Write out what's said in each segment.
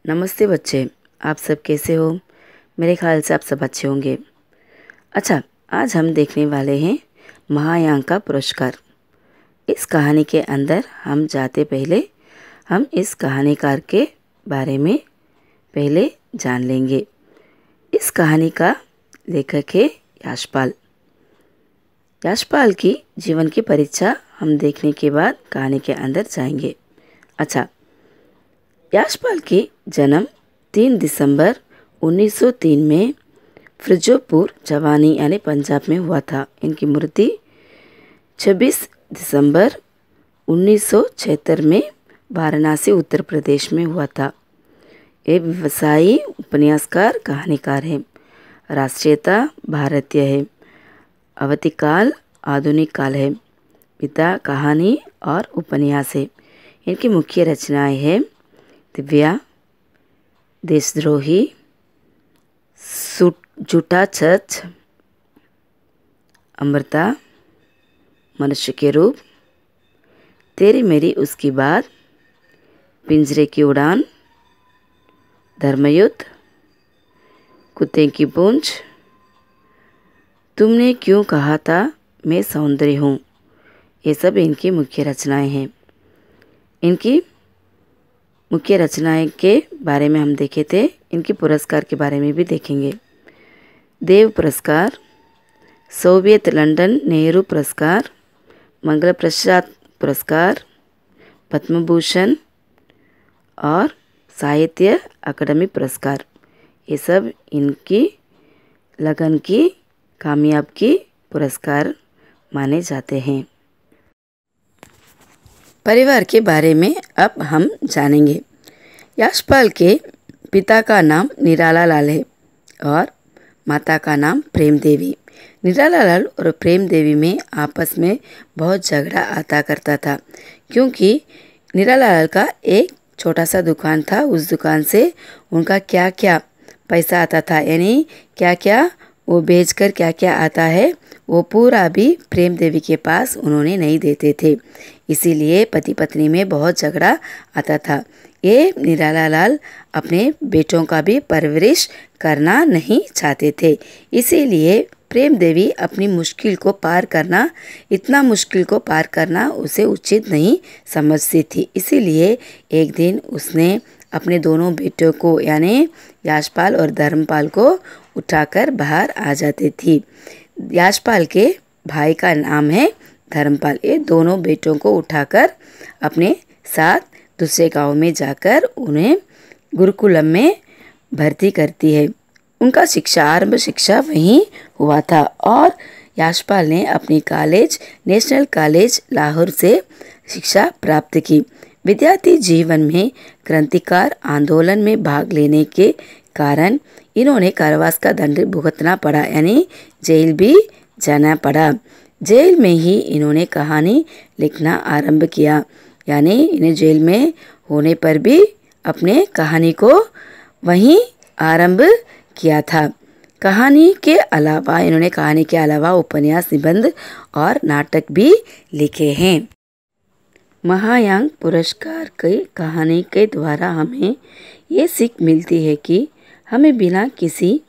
नमस्ते बच्चे, आप सब कैसे हो। मेरे ख्याल से आप सब अच्छे होंगे। अच्छा, आज हम देखने वाले हैं महायान का पुरस्कार। इस कहानी के अंदर हम जाते पहले हम इस कहानीकार के बारे में पहले जान लेंगे। इस कहानी का लेखक है यशपाल। यशपाल की जीवन की परीक्षा हम देखने के बाद कहानी के अंदर जाएंगे। अच्छा, यशपाल की जन्म 3 दिसंबर 1903 में फिरोजपुर जवानी यानी पंजाब में हुआ था। इनकी मृत्यु 26 दिसंबर 1976 में वाराणसी उत्तर प्रदेश में हुआ था। ये व्यवसायी उपन्यासकार कहानीकार है। राष्ट्रीयता भारतीय है। अवधि काल आधुनिक काल है। पिता कहानी और उपन्यास है। इनकी मुख्य रचनाएं हैं दिव्या, देशद्रोही, झूठा सच, अमृता, मनुष्य के रूप, तेरी मेरी उसकी बात, पिंजरे की उड़ान, धर्मयुद्ध, कुत्ते की पूंछ, तुमने क्यों कहा था मैं सौंदर्य हूँ। ये सब इनकी मुख्य रचनाएं हैं। इनकी मुख्य रचनाएं के बारे में हम देखे थे। इनके पुरस्कार के बारे में भी देखेंगे। देव पुरस्कार, सोवियत लंदन नेहरू पुरस्कार, मंगल प्रसाद पुरस्कार, पद्म भूषण और साहित्य अकादमी पुरस्कार, ये सब इनकी लगन की कामयाब की पुरस्कार माने जाते हैं। परिवार के बारे में अब हम जानेंगे। यशपाल के पिता का नाम निराला लाल है और माता का नाम प्रेम देवी। निराला लाल और प्रेम देवी में आपस में बहुत झगड़ा आता करता था, क्योंकि निराला लाल का एक छोटा सा दुकान था। उस दुकान से उनका क्या क्या पैसा आता था, यानी क्या क्या वो बेचकर क्या क्या आता है, वो पूरा भी प्रेम देवी के पास उन्होंने नहीं देते थे। इसीलिए पति पत्नी में बहुत झगड़ा आता था। ये निराला लाल अपने बेटों का भी परवरिश करना नहीं चाहते थे। इसीलिए प्रेम देवी अपनी मुश्किल को पार करना, इतना मुश्किल को पार करना उसे उचित नहीं समझती थी। इसीलिए एक दिन उसने अपने दोनों बेटों को यानी यशपाल और धर्मपाल को उठाकर बाहर आ जाती थी। यशपाल के भाई का नाम है धर्मपाल। ये दोनों बेटों को उठाकर अपने साथ दूसरे गांव में जाकर उन्हें गुरुकुलम में भर्ती करती है। उनका आरंभ शिक्षा वहीं हुआ था और यशपाल ने अपनी कॉलेज नेशनल कॉलेज लाहौर से शिक्षा प्राप्त की। विद्यार्थी जीवन में क्रांतिकार आंदोलन में भाग लेने के कारण इन्होंने कारावास का दंड भुगतना पड़ा, यानी जेल भी जाना पड़ा। जेल में ही इन्होंने कहानी लिखना आरंभ किया, यानी इन्हें जेल में होने पर भी अपने कहानी को वहीं आरंभ किया था। कहानी के अलावा उपन्यास, निबंध और नाटक भी लिखे हैं। महायान पुरस्कार की कहानी के द्वारा हमें ये सीख मिलती है कि हमें बिना किसी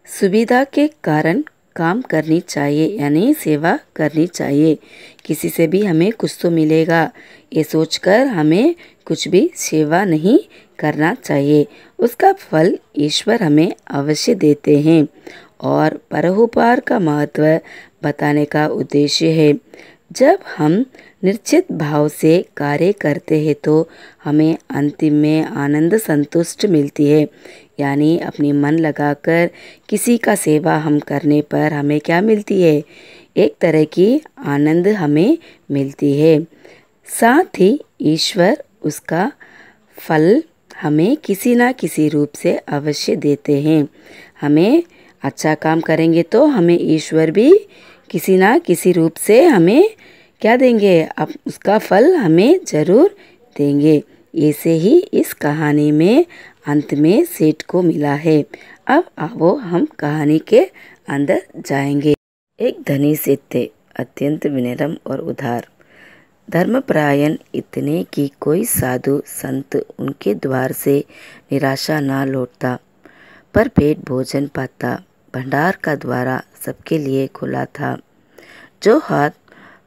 सुविधा के कारण काम करनी चाहिए, यानी सेवा करनी चाहिए। किसी से भी हमें कुछ तो मिलेगा, ये सोचकर हमें कुछ भी सेवा नहीं करना चाहिए। उसका फल ईश्वर हमें अवश्य देते हैं। और परोपकार का महत्व बताने का उद्देश्य है। जब हम निश्चित भाव से कार्य करते हैं तो हमें अंतिम में आनंद संतुष्ट मिलती है, यानी अपनी मन लगाकर किसी का सेवा हम करने पर हमें क्या मिलती है, एक तरह की आनंद हमें मिलती है। साथ ही ईश्वर उसका फल हमें किसी ना किसी रूप से अवश्य देते हैं। हमें अच्छा काम करेंगे तो हमें ईश्वर भी किसी ना किसी रूप से हमें क्या देंगे, अब उसका फल हमें जरूर देंगे। ऐसे ही इस कहानी में अंत में सेठ को मिला है। अब आओ हम कहानी के अंदर जाएंगे। एक धनी सेठ थे, अत्यंत विनम्र और उदार। धर्मपरायण इतने कि कोई साधु संत उनके द्वार से निराशा न लौटता, पर पेट भोजन पाता। भंडार का द्वारा सबके लिए खुला था, जो हाथ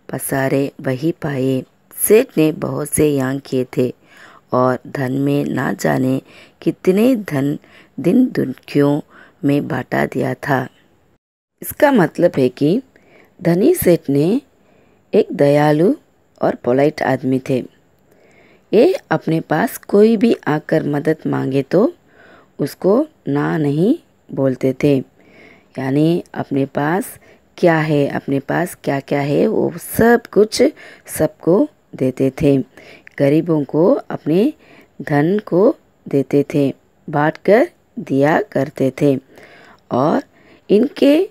पसारे वही पाए। सेठ ने बहुत से यांग किए थे और धन में ना जाने कितने धन दिन दुखियों में बांटा दिया था। इसका मतलब है कि धनी सेठ ने एक दयालु और पोलाइट आदमी थे। ये अपने पास कोई भी आकर मदद मांगे तो उसको ना नहीं बोलते थे, यानी अपने पास क्या है, अपने पास क्या क्या है वो सब कुछ सबको देते थे। गरीबों को अपने धन को देते थे, बांटकर दिया करते थे। और इनके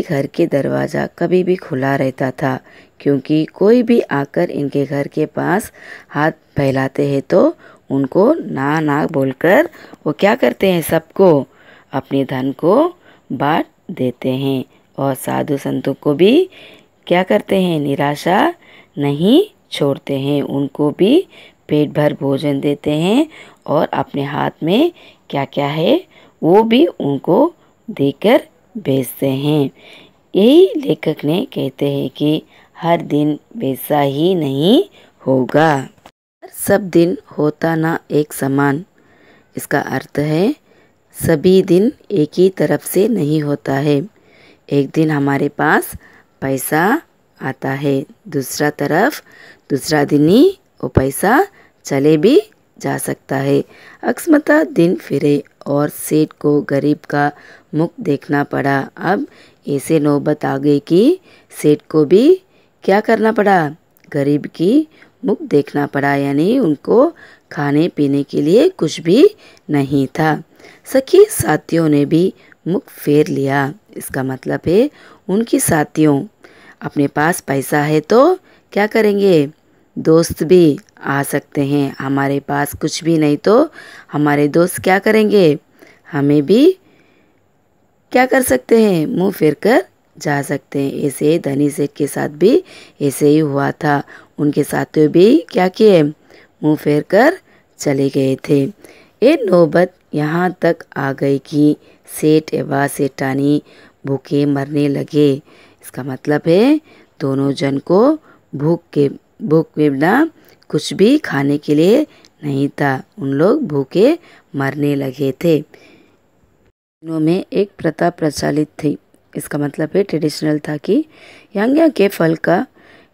घर के दरवाज़ा कभी भी खुला रहता था, क्योंकि कोई भी आकर इनके घर के पास हाथ फैलाते हैं तो उनको ना बोलकर वो क्या करते हैं, सबको अपने धन को बांट देते हैं। और साधु संतों को भी क्या करते हैं, निराशा नहीं छोड़ते हैं, उनको भी पेट भर भोजन देते हैं और अपने हाथ में क्या क्या है वो भी उनको देकर भेजते हैं। यही लेखक ने कहते हैं कि हर दिन वैसा ही नहीं होगा, सब दिन होता ना एक समान। इसका अर्थ है सभी दिन एक ही तरफ से नहीं होता है। एक दिन हमारे पास पैसा आता है, दूसरा दिन ही वो पैसा चले भी जा सकता है। अकस्मात दिन फिरे और सेठ को गरीब का मुख देखना पड़ा। अब ऐसे नौबत आ गई कि सेठ को भी क्या करना पड़ा, गरीब की मुख देखना पड़ा, यानी उनको खाने पीने के लिए कुछ भी नहीं था। सखी साथियों ने भी मुख फेर लिया। इसका मतलब है उनकी साथियों, अपने पास पैसा है तो क्या करेंगे, दोस्त भी आ सकते हैं। हमारे पास कुछ भी नहीं तो हमारे दोस्त क्या करेंगे, हमें भी क्या कर सकते हैं, मुंह फेर कर जा सकते हैं। ऐसे धनी सेठ के साथ भी ऐसे ही हुआ था। उनके साथियों भी क्या किए, मुंह फेर कर चले गए थे। ये नौबत यहाँ तक आ गई कि सेठ एवं सेठानी भूखे मरने लगे। इसका मतलब है दोनों जन को भूख के बिना कुछ भी खाने के लिए नहीं था, उन लोग भूखे मरने लगे थे। दिनों में एक प्रथा प्रचलित थी। इसका मतलब है ट्रेडिशनल था कि यज्ञ के फल का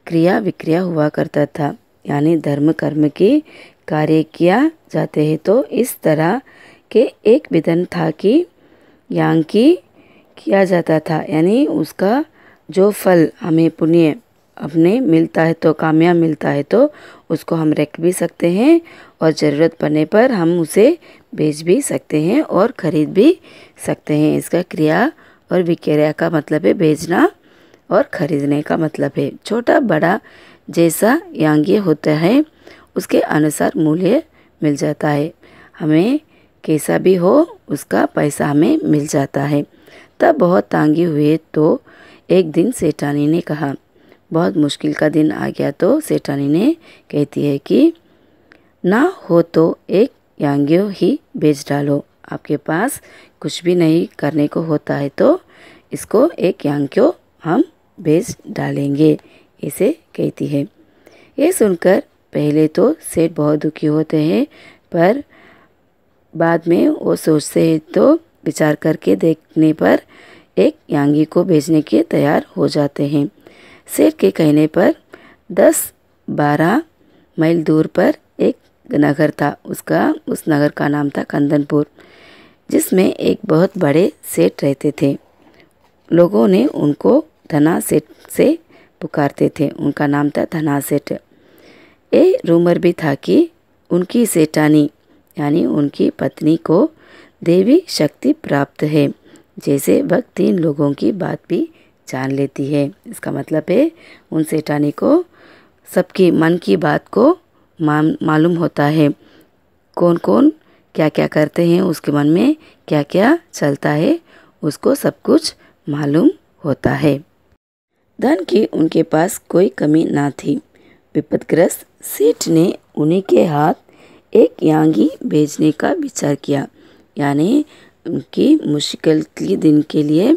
क्रिया विक्रिया हुआ करता था, यानी धर्म कर्म की कार्य किया जाते हैं तो इस तरह के एक विधान था कि यज्ञ की किया जाता था, यानी उसका जो फल हमें पुण्य अपने मिलता है तो कामयाब मिलता है तो उसको हम रख भी सकते हैं और ज़रूरत पड़ने पर हम उसे बेच भी सकते हैं और ख़रीद भी सकते हैं। इसका क्रिया और विक्रिया का मतलब है बेचना और ख़रीदने का मतलब है। छोटा बड़ा जैसा यज्ञ होता है उसके अनुसार मूल्य मिल जाता है, हमें कैसा भी हो उसका पैसा हमें मिल जाता है। तब बहुत तंगी हुए तो एक दिन सेठानी ने कहा, बहुत मुश्किल का दिन आ गया तो सेठानी ने कहती है कि ना हो तो एक यज्ञ ही बेच डालो, आपके पास कुछ भी नहीं करने को होता है तो इसको एक यज्ञ हम बेच डालेंगे, इसे कहती है। ये सुनकर पहले तो सेठ बहुत दुखी होते हैं, पर बाद में वो सोचते हैं तो विचार करके देखने पर एक यांगी को बेचने के तैयार हो जाते हैं। सेठ के कहने पर 10-12 मील दूर पर एक नगर था, उस नगर का नाम था कंदनपुर, जिसमें एक बहुत बड़े सेठ रहते थे। लोगों ने उनको धना सेठ से पुकारते थे, उनका नाम था धना सेठ। ये रूमर भी था कि उनकी सेठानी यानी उनकी पत्नी को देवी शक्ति प्राप्त है, जैसे वह 3 लोगों की बात भी जान लेती है। इसका मतलब है उन सेठानी को सबकी मन की बात को मालूम होता है, कौन कौन क्या क्या करते हैं, उसके मन में क्या क्या चलता है उसको सब कुछ मालूम होता है। धन की उनके पास कोई कमी ना थी। विपदग्रस्त सेठ ने उन्हीं के हाथ एक यांगी भेजने का विचार किया, यानी उनकी मुश्किल के दिन के लिए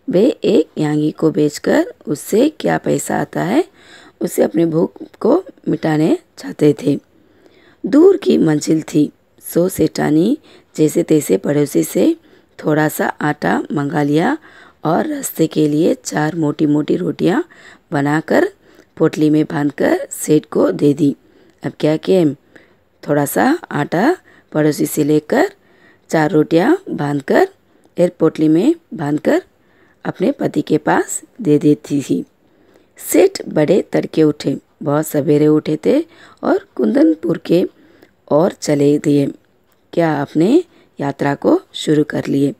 वे एक यांगी को बेचकर उससे क्या पैसा आता है उसे अपनी भूख को मिटाने चाहते थे। दूर की मंजिल थी, सो सेठानी जैसे तैसे पड़ोसी से थोड़ा सा आटा मंगा लिया और रास्ते के लिए 4 मोटी मोटी रोटियां बनाकर पोटली में बांधकर सेठ को दे दी। अब क्या किए, थोड़ा सा आटा पड़ोसी से लेकर 4 रोटियां बांधकर एक पोटली में बांधकर अपने पति के पास दे देती थी। सेठ बड़े तड़के उठे, बहुत सवेरे उठे थे और कुंदनपुर के ओर चले दिए। क्या अपने यात्रा को शुरू कर लिए।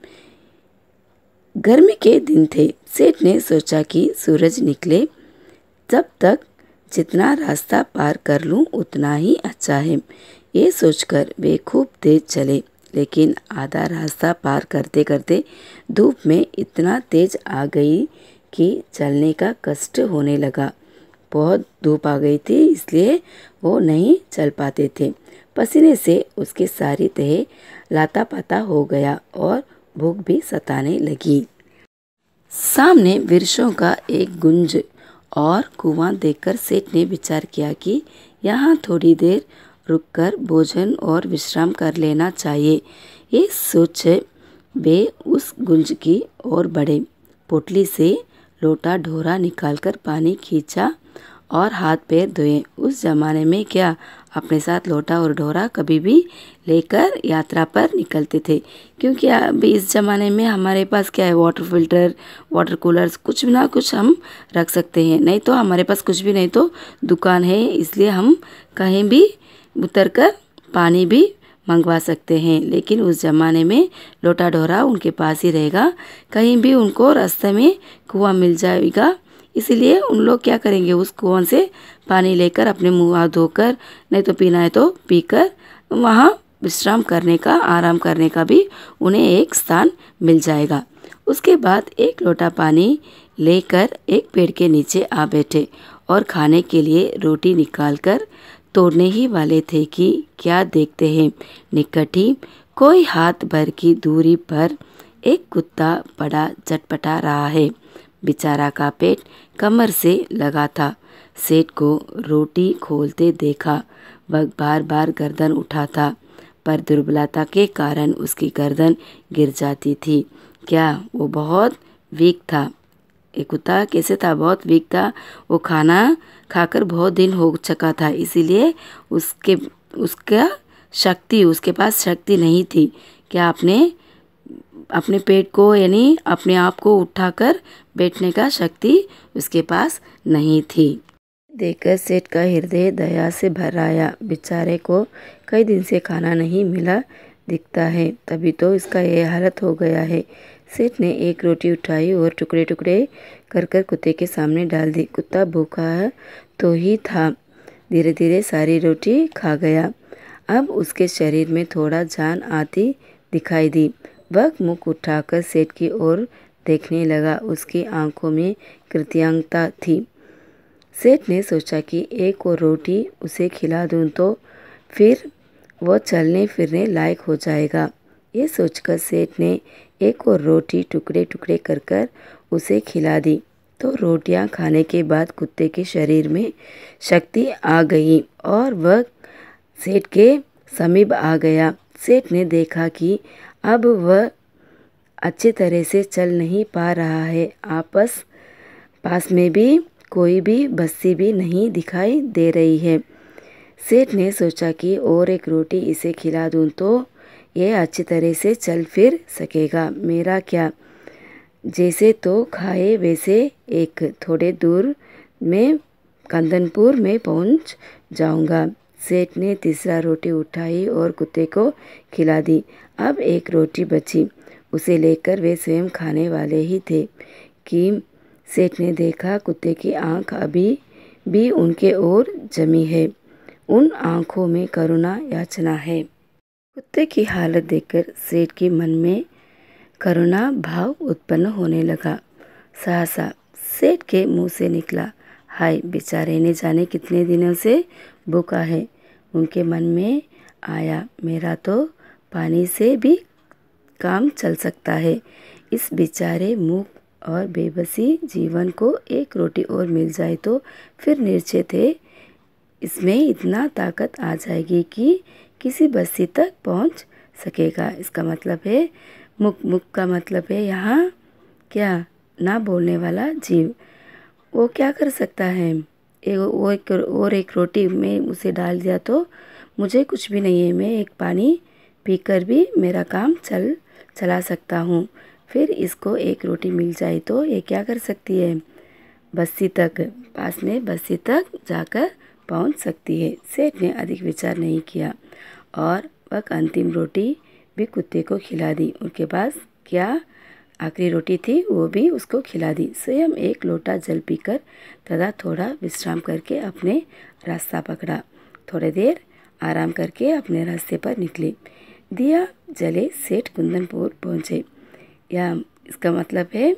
गर्मी के दिन थे। सेठ ने सोचा कि सूरज निकले तब तक जितना रास्ता पार कर लूं उतना ही अच्छा है। ये सोचकर वे खूब तेज चले, लेकिन आधा रास्ता पार करते करते धूप में इतना तेज आ गई कि चलने का कष्ट होने लगा। बहुत धूप आ गई थी, इसलिए वो नहीं चल पाते थे। पसीने से उसकी सारी तह लातापाता हो गया और भूख भी सताने लगी। सामने वृक्षों का एक गुंज और कुआं देखकर सेठ ने विचार किया कि यहाँ थोड़ी देर रुककर भोजन और विश्राम कर लेना चाहिए। ये सोच वे उस गुंज की ओर बढ़े। पोटली से लोटा ढोरा निकालकर पानी खींचा और हाथ पैर धोए। उस जमाने में क्या अपने साथ लोटा और ढोरा कभी भी लेकर यात्रा पर निकलते थे, क्योंकि अभी इस ज़माने में हमारे पास क्या है, वाटर फिल्टर, वाटर कूलर्स, कुछ ना कुछ हम रख सकते हैं। नहीं तो हमारे पास कुछ भी नहीं तो दुकान है, इसलिए हम कहीं भी उतरकर पानी भी मंगवा सकते हैं। लेकिन उस ज़माने में लोटा ढोरा उनके पास ही रहेगा, कहीं भी उनको रास्ते में कुआं मिल जाएगा, इसलिए उन लोग क्या करेंगे, उस कुआं से पानी लेकर अपने मुँह हाथ धोकर, नहीं तो पीना है तो पीकर वहाँ विश्राम करने का, आराम करने का भी उन्हें एक स्थान मिल जाएगा। उसके बाद एक लोटा पानी लेकर एक पेड़ के नीचे आ बैठे और खाने के लिए रोटी निकालकर तोड़ने ही वाले थे कि क्या देखते हैं, निकट ही कोई हाथ भर की दूरी पर एक कुत्ता बड़ा चटपटा रहा है। बेचारा का पेट कमर से लगा था। सेठ को रोटी खोलते देखा, वह बार बार गर्दन उठाता, पर दुर्बलता के कारण उसकी गर्दन गिर जाती थी। क्या वो बहुत वीक था। एक कुत्ता कैसे था, बहुत वीक था। वो खाना खाकर बहुत दिन हो चुका था, इसीलिए उसके पास शक्ति नहीं थी। क्या अपने पेट को यानी अपने आप को उठाकर बैठने का शक्ति उसके पास नहीं थी। देखकर सेठ का हृदय दया से भर आया। बेचारे को कई दिन से खाना नहीं मिला दिखता है, तभी तो इसका यह हालत हो गया है। सेठ ने एक रोटी उठाई और टुकड़े टुकड़े कर कर कुत्ते के सामने डाल दी। कुत्ता भूखा तो ही था, धीरे धीरे सारी रोटी खा गया। अब उसके शरीर में थोड़ा जान आती दिखाई दी। वह मुख उठाकर सेठ की ओर देखने लगा। उसकी आंखों में कृतज्ञता थी। सेठ ने सोचा कि एक और रोटी उसे खिला दूं तो फिर वह चलने फिरने लायक हो जाएगा। ये सोचकर सेठ ने एक और रोटी टुकड़े टुकड़े कर कर उसे खिला दी। तो रोटियां खाने के बाद कुत्ते के शरीर में शक्ति आ गई और वह सेठ के समीप आ गया। सेठ ने देखा कि अब वह अच्छी तरह से चल नहीं पा रहा है। पास में भी कोई भी बस्ती भी नहीं दिखाई दे रही है। सेठ ने सोचा कि और एक रोटी इसे खिला दूं तो यह अच्छी तरह से चल फिर सकेगा। मेरा क्या, जैसे तो खाए वैसे एक थोड़े दूर में कुंदनपुर में पहुंच जाऊंगा। सेठ ने तीसरा रोटी उठाई और कुत्ते को खिला दी। अब एक रोटी बची, उसे लेकर वे स्वयं खाने वाले ही थे कि सेठ ने देखा कुत्ते की आंख अभी भी उनके ओर जमी है। उन आंखों में करुणा याचना है। कुत्ते की हालत देखकर सेठ के मन में करुणा भाव उत्पन्न होने लगा। सहसा सेठ के मुंह से निकला। हाय, बेचारे ने जाने कितने दिनों से भूखा है। उनके मन में आया, मेरा तो पानी से भी काम चल सकता है। इस बेचारे मूक और बेबसी जीवन को एक रोटी और मिल जाए तो फिर निश्चय थे इसमें इतना ताकत आ जाएगी कि किसी बस्ती तक पहुंच सकेगा। इसका मतलब है मुक का मतलब है यहाँ क्या, ना बोलने वाला जीव। वो क्या कर सकता है? एक रोटी में उसे डाल दिया तो मुझे कुछ भी नहीं है। मैं एक पानी पीकर भी मेरा काम चला सकता हूँ। फिर इसको एक रोटी मिल जाए तो ये क्या कर सकती है? बस्ती तक, पास में बस्ती तक जाकर पहुँच सकती है। सेठ ने अधिक विचार नहीं किया और वह अंतिम रोटी भी कुत्ते को खिला दी। उनके पास क्या आखिरी रोटी थी वो भी उसको खिला दी। स्वयं एक लोटा जल पीकर तथा थोड़ा विश्राम करके अपने रास्ता पकड़ा। थोड़ी देर आराम करके अपने रास्ते पर निकले। दिया जले सेठ कुंदनपुर पहुँचे। या इसका मतलब है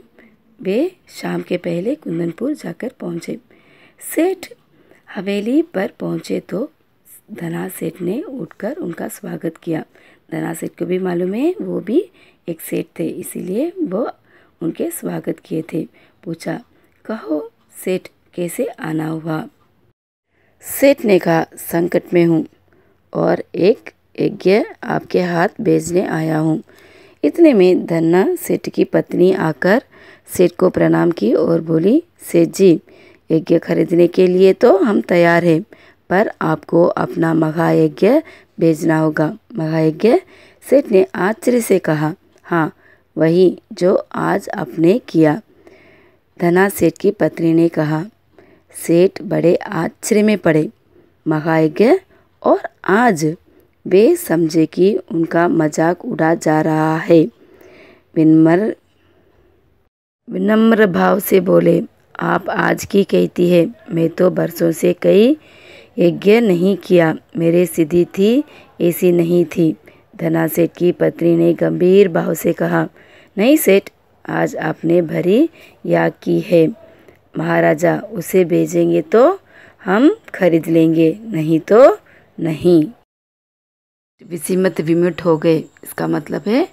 वे शाम के पहले कुंदनपुर जाकर पहुँचे। सेठ हवेली पर पहुँचे तो धना सेठ ने उठकर उनका स्वागत किया। धना सेठ को भी मालूम है वो भी एक सेठ थे, इसीलिए वो उनके स्वागत किए थे। पूछा, कहो सेठ, कैसे आना हुआ? सेठ ने कहा, संकट में हूँ और एक यज्ञ आपके हाथ भेजने आया हूँ। इतने में धन्ना सेठ की पत्नी आकर सेठ को प्रणाम की और बोली, सेठ जी, यज्ञ खरीदने के लिए तो हम तैयार हैं, पर आपको अपना महायज्ञ भेजना होगा। महायज्ञ? सेठ ने आश्चर्य से कहा। हाँ, वही जो आज आपने किया। धना सेठ की पत्नी ने कहा। सेठ बड़े आश्चर्य में पड़े। महायज्ञ? और आज? वे समझे कि उनका मजाक उड़ा जा रहा है। विनम्र भाव से बोले, आप आज की कहती है, मैं तो बरसों से कई यज्ञ नहीं किया। मेरी सिद्धि थी ऐसी नहीं थी। धना सेठ की पत्नी ने गंभीर भाव से कहा, नहीं सेठ, आज आपने भरी याग की है। महाराजा उसे भेजेंगे तो हम खरीद लेंगे, नहीं तो नहीं। विस्मित विमुट हो गए। इसका मतलब है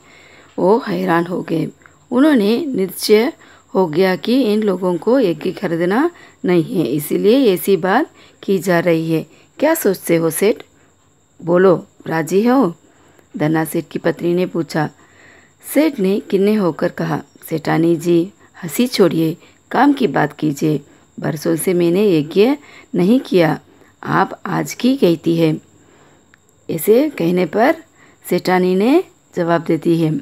वो हैरान हो गए। उन्होंने निश्चय हो गया कि इन लोगों को यज्ञ खरीदना नहीं है, इसीलिए ऐसी बात की जा रही है। क्या सोचते हो सेठ? बोलो, राजी हो? धना सेठ की पत्नी ने पूछा। सेठ ने किन्ने होकर कहा, सेठानी जी, हंसी छोड़िए, काम की बात कीजिए। बरसों से मैंने यज्ञ नहीं किया, आप आज की कहती है। ऐसे कहने पर सेठानी ने जवाब देती है।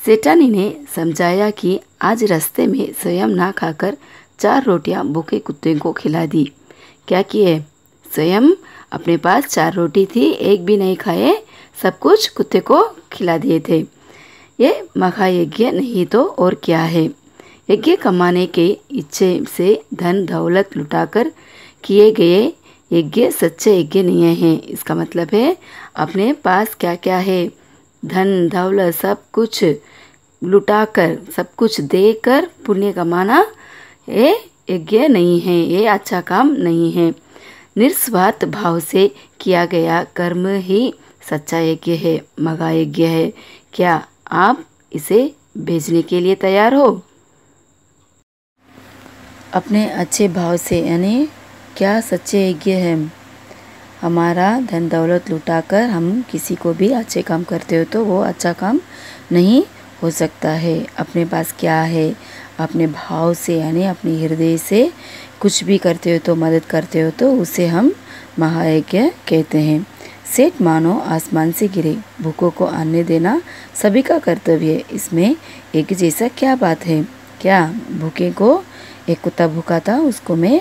सेठानी ने समझाया कि आज रास्ते में स्वयं ना खाकर 4 रोटियां भूखे कुत्ते को खिला दी। क्या किए? स्वयं अपने पास 4 रोटी थी, एक भी नहीं खाए, सब कुछ कुत्ते को खिला दिए थे। ये महायज्ञ नहीं तो और क्या है? यज्ञ कमाने के इच्छे से धन दौलत लुटाकर किए गए यज्ञ सच्चे यज्ञ नहीं है। इसका मतलब है अपने पास क्या क्या है, धन दौलत सब कुछ लुटाकर, सब कुछ देकर पुण्य कमाना ये यज्ञ नहीं है, ये अच्छा काम नहीं है। निस्वार्थ भाव से किया गया कर्म ही सच्चा यज्ञ है, महायज्ञ है। क्या आप इसे भेजने के लिए तैयार हो? अपने अच्छे भाव से, यानी क्या सच्चे यज्ञ है? हमारा धन दौलत लुटाकर हम किसी को भी अच्छे काम करते हो तो वो अच्छा काम नहीं हो सकता है। अपने पास क्या है, अपने भाव से यानी अपने हृदय से कुछ भी करते हो तो, मदद करते हो तो उसे हम महायज्ञ कहते हैं। सेठ मानो आसमान से गिरे। भूखों को अन्न देना सभी का कर्तव्य है, इसमें एक जैसा क्या बात है? क्या भूखे को, एक कुत्ता भूखा था, उसको मैं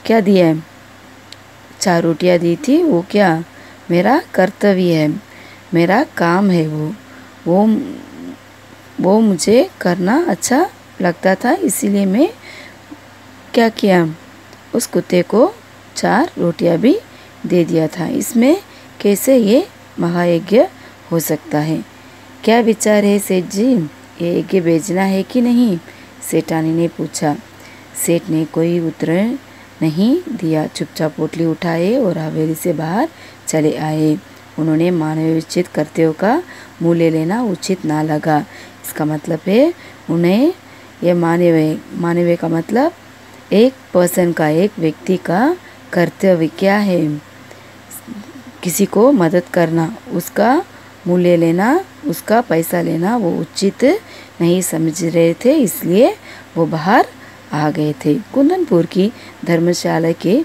क्या दिया है? 4 रोटियां दी थी। वो क्या मेरा कर्तव्य है, मेरा काम है। वो मुझे करना अच्छा लगता था, इसीलिए मैं क्या किया, उस कुत्ते को 4 रोटियां भी दे दिया था। इसमें कैसे ये महायज्ञ हो सकता है? क्या विचार है सेठ जी, ये यज्ञ भेजना है कि नहीं? सेठानी ने पूछा। सेठ ने कोई उत्तर नहीं दिया, चुपचाप पोटली उठाए और हवेली से बाहर चले आए। उन्होंने मानवीय कर्तव्यों का मूल्य लेना उचित ना लगा। इसका मतलब है उन्हें ये मानवीय का मतलब एक पर्सन का, एक व्यक्ति का कर्तव्य क्या है, किसी को मदद करना, उसका मूल्य लेना, उसका पैसा लेना वो उचित नहीं समझ रहे थे, इसलिए वो बाहर आ गए थे। कुंदनपुर की धर्मशाला के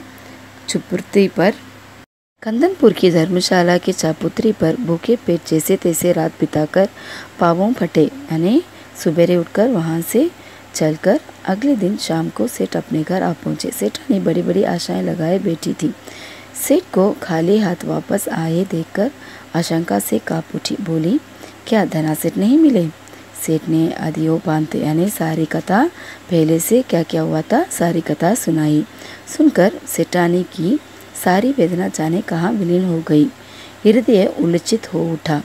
चबूतरी पर भूखे पेट जैसे तैसे रात बिताकर पाँवों फटे, यानी सुबेरे उठकर वहाँ से चलकर अगले दिन शाम को सेठ अपने घर आ पहुँचे। सेठानी बड़ी बड़ी आशाएं लगाए बैठी थी। सेठ को खाली हाथ वापस आए देखकर आशंका से काँप उठी। बोली, क्या धनासेठ नहीं मिले? सेठ ने आदियो पांत यानी सारी कथा, पहले से क्या क्या हुआ था सारी कथा सुनाई। सुनकर सेठानी की सारी वेदना जाने कहाँ विलीन हो गई। हृदय उल्लसित हो उठा।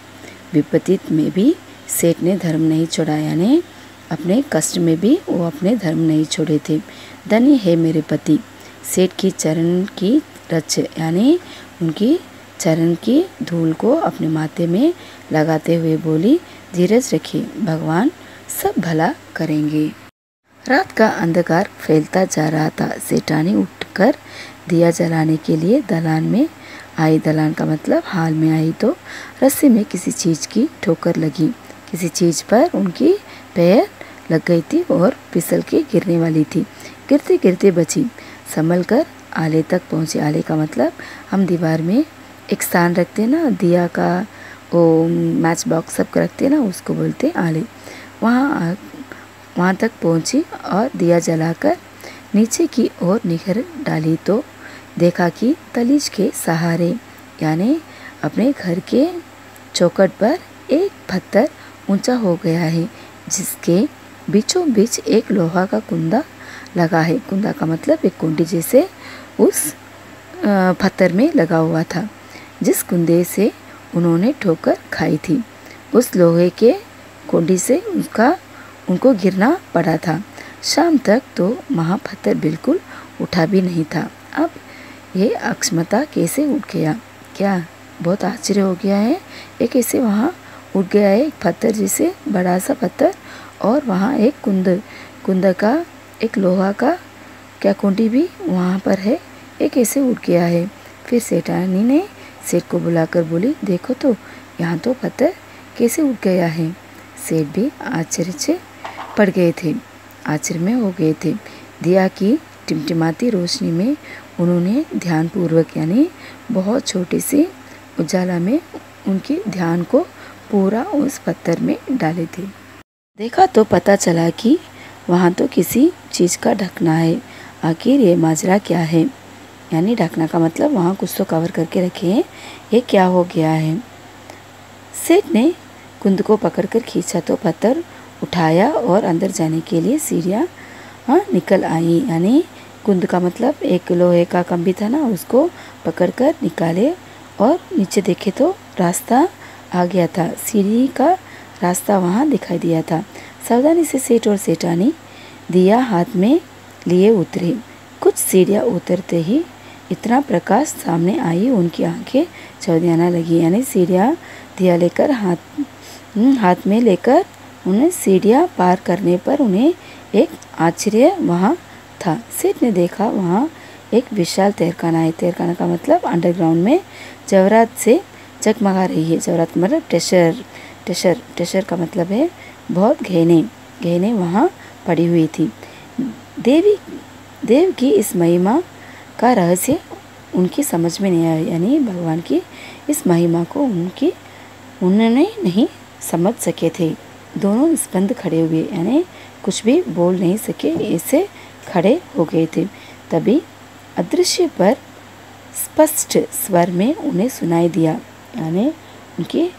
विपत्ति में भी सेठ ने धर्म नहीं छोड़ा, यानी अपने कष्ट में भी वो अपने धर्म नहीं छोड़े थे। धन्य है मेरे पति। सेठ की चरण की रच यानी उनकी चरण की धूल को अपने माथे में लगाते हुए बोली, धीरज रखिए, भगवान सब भला करेंगे। रात का अंधकार फैलता जा रहा था। सेठानी उठकर दिया जलाने के लिए दलान में आई। दलान का मतलब हाल में आई तो रस्सी में किसी चीज़ की ठोकर लगी। किसी चीज़ पर उनकी पैर लग गई थी और फिसल के गिरने वाली थी। गिरते गिरते बची, संभल कर आले तक पहुँची। आले का मतलब हम दीवार में एक स्थान रखते ना, दिया का वो मैच बॉक्स सब रखते ना, उसको बोलते आले। वहाँ तक पहुँची और दिया जलाकर नीचे की ओर निखर डाली तो देखा कि तलीज के सहारे यानी अपने घर के चौखट पर एक पत्थर ऊंचा हो गया है, जिसके बीचों बीच एक लोहा का कुंदा लगा है। कुंदा का मतलब एक कुंडी जैसे उस पत्थर में लगा हुआ था, जिस कुंदे से उन्होंने ठोकर खाई थी। उस लोहे के कुंडी से उनको गिरना पड़ा था। शाम तक तो महापत्थर बिल्कुल उठा भी नहीं था। अब ये अक्षमता कैसे उठ गया? क्या बहुत आश्चर्य हो गया है। ये कैसे वहाँ उठ गया है? एक पत्थर जैसे बड़ा सा पत्थर और वहाँ एक कुंद का एक लोहा का क्या कुंडी भी वहाँ पर है। ये कैसे उठ गया है? फिर सेठानी ने सेठ को बुलाकर बोली, देखो तो यहाँ तो पत्थर कैसे उठ गया है। सेठ भी आश्चर्य से पड़ गए थे, आश्चर्य में हो गए थे। दिया की टिमटिमाती रोशनी में उन्होंने ध्यानपूर्वक यानी बहुत छोटे से उजाला में उनके ध्यान को पूरा उस पत्थर में डाले थे। देखा तो पता चला कि वहाँ तो किसी चीज़ का ढकना है। आखिर ये माजरा क्या है? यानी ढकना का मतलब वहाँ कुछ तो कवर करके रखे हैं। ये क्या हो गया है? सेठ ने कुंद को पकड़कर खींचा तो पत्थर उठाया और अंदर जाने के लिए सीढ़ियाँ निकल आई। यानी कुंद का मतलब एक लोहे का कंबी था ना, उसको पकड़कर निकाले और नीचे देखे तो रास्ता आ गया था। सीढ़ी का रास्ता वहाँ दिखाई दिया था। सावधानी से सेठ और सेठानी दिया हाथ में लिए उतरे। कुछ सीढ़ियाँ उतरते ही इतना प्रकाश सामने आई, उनकी आंखें चौंधियाने लगी। यानी सीढ़ियाँ दिया लेकर हाथ में लेकर उन्हें सीढ़ियाँ पार करने पर उन्हें एक आश्चर्य वहाँ था। सेठ ने देखा वहाँ एक विशाल तहखाना है। तहखाना का मतलब अंडरग्राउंड में जवाहरात से जगमगा रही है। जवाहरात का मतलब ट्रेशर का मतलब है बहुत गहने वहाँ पड़ी हुई थी। देव की इस महिमा का रहस्य उनकी समझ में नहीं आया। यानी भगवान की इस महिमा को उन्होंने नहीं समझ सके थे। दोनों स्पंद खड़े हुए, यानी कुछ भी बोल नहीं सके, ऐसे खड़े हो गए थे। तभी अदृश्य पर स्पष्ट स्वर में उन्हें सुनाई दिया, यानी उनकी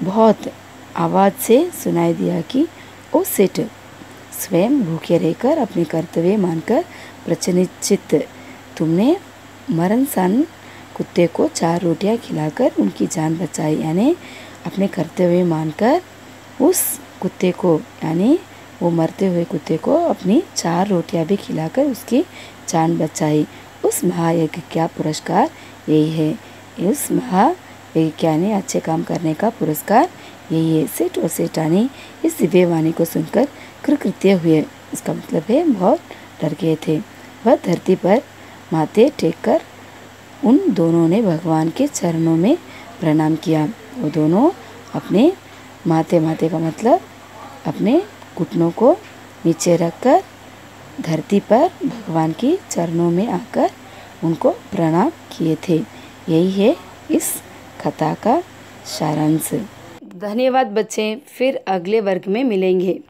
बहुत आवाज़ से सुनाई दिया कि ओ सेठ, स्वयं भूखे रहकर अपने कर्तव्य मानकर प्रचनित तुमने मरणसान कुत्ते को 4 रोटियां खिलाकर उनकी जान बचाई। यानी अपने कर्तव्य मानकर उस कुत्ते को यानी वो मरते हुए कुत्ते को अपनी 4 रोटियां भी खिलाकर उसकी जान बचाई। उस महायज्ञ का पुरस्कार यही है। उस महायज्ञ ने अच्छे काम करने का पुरस्कार यही है। सेठ और सेठानी इस दिव्य वाणी को सुनकर कृतकृत्य हुए। इसका मतलब है बहुत डर गए थे। वह धरती पर माथे टेक कर उन दोनों ने भगवान के चरणों में प्रणाम किया। वो दोनों अपने माथे का मतलब अपने घुटनों को नीचे रखकर धरती पर भगवान के चरणों में आकर उनको प्रणाम किए थे। यही है इस कथा का सारांश। धन्यवाद बच्चे, फिर अगले वर्ग में मिलेंगे।